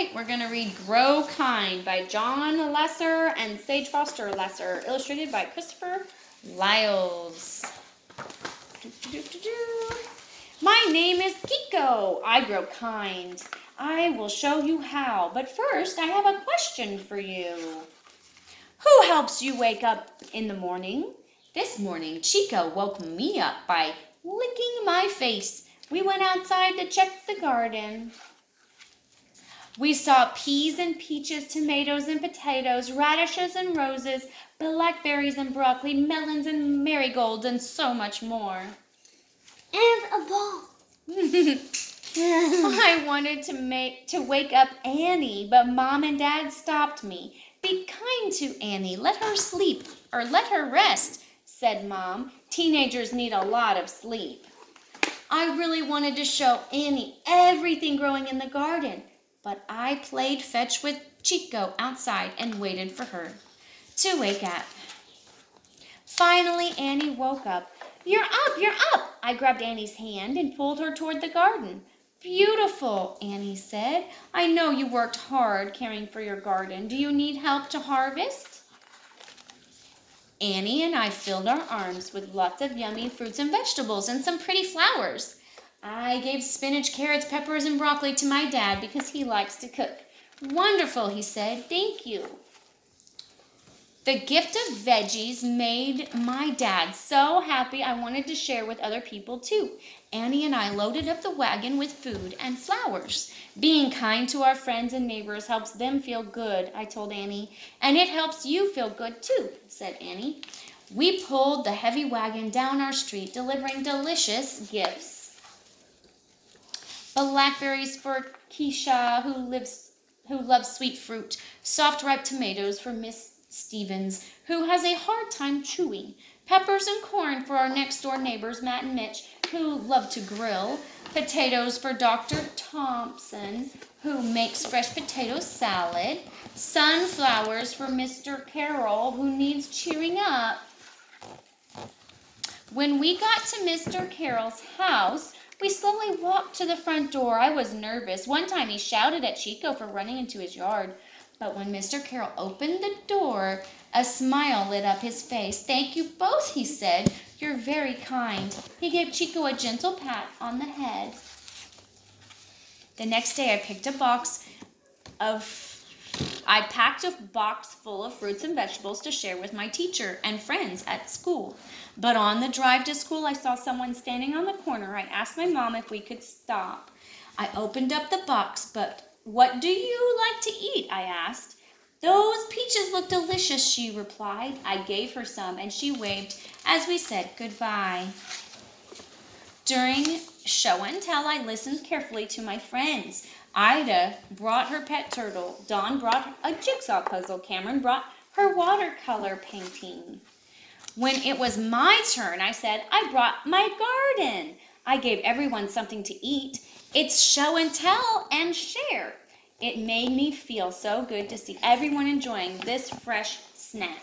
right, we're going to read Grow Kind by John Lesser and Sage Foster Lesser, illustrated by Christopher Lyles. My name is Kiko. I grow kind. I will show you how, but first I have a question for you. Who helps you wake up in the morning? This morning, Chico woke me up by licking my face. We went outside to check the garden. We saw peas and peaches, tomatoes and potatoes, radishes and roses, blackberries and broccoli, melons and marigolds, and so much more. And a ball. I wanted to wake up Annie, but Mom and Dad stopped me. Be kind to Annie. Let her sleep, or let her rest, said Mom. Teenagers need a lot of sleep. I really wanted to show Annie everything growing in the garden, but I played fetch with Chico outside and waited for her to wake up. Finally, Annie woke up. You're up, you're up! I grabbed Annie's hand and pulled her toward the garden. Beautiful, Annie said. I know you worked hard caring for your garden. Do you need help to harvest? Annie and I filled our arms with lots of yummy fruits and vegetables and some pretty flowers. I gave spinach, carrots, peppers, and broccoli to my dad because he likes to cook. Wonderful, he said. Thank you. The gift of veggies made my dad so happy I wanted to share with other people too. Annie and I loaded up the wagon with food and flowers. Being kind to our friends and neighbors helps them feel good, I told Annie. And it helps you feel good too, said Annie. We pulled the heavy wagon down our street, delivering delicious gifts. Blackberries for Keisha, who loves sweet fruit. Soft ripe tomatoes for Miss Stevens, who has a hard time chewing. Peppers and corn for our next door neighbors, Matt and Mitch, who love to grill. Potatoes for Dr. Thompson, who makes fresh potato salad. Sunflowers for Mr. Carroll, who needs cheering up. When we got to Mr. Carroll's house, we slowly walked to the front door. I was nervous. One time he shouted at Chico for running into his yard. But when Mr. Carroll opened the door, a smile lit up his face. Thank you both, he said. You're very kind. He gave Chico a gentle pat on the head. The next day I packed a box full of fruits and vegetables to share with my teacher and friends at school. But on the drive to school, I saw someone standing on the corner. I asked my mom if we could stop. I opened up the box, but what do you like to eat? I asked. Those peaches look delicious, she replied. I gave her some, and she waved as we said goodbye. During show and tell, I listened carefully to my friends. Ida brought her pet turtle. Dawn brought a jigsaw puzzle. Cameron brought her watercolor painting. When it was my turn, I said, I brought my garden. I gave everyone something to eat. It's show and tell and share. It made me feel so good to see everyone enjoying this fresh snack.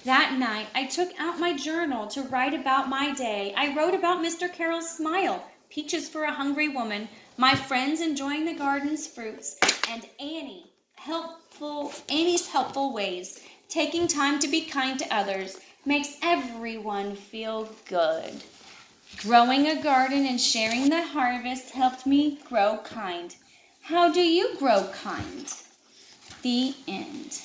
That night, I took out my journal to write about my day. I wrote about Mr. Carroll's smile, peaches for a hungry woman, my friends enjoying the garden's fruits, and Annie's helpful ways. Taking time to be kind to others makes everyone feel good. Growing a garden and sharing the harvest helped me grow kind. How do you grow kind? The end.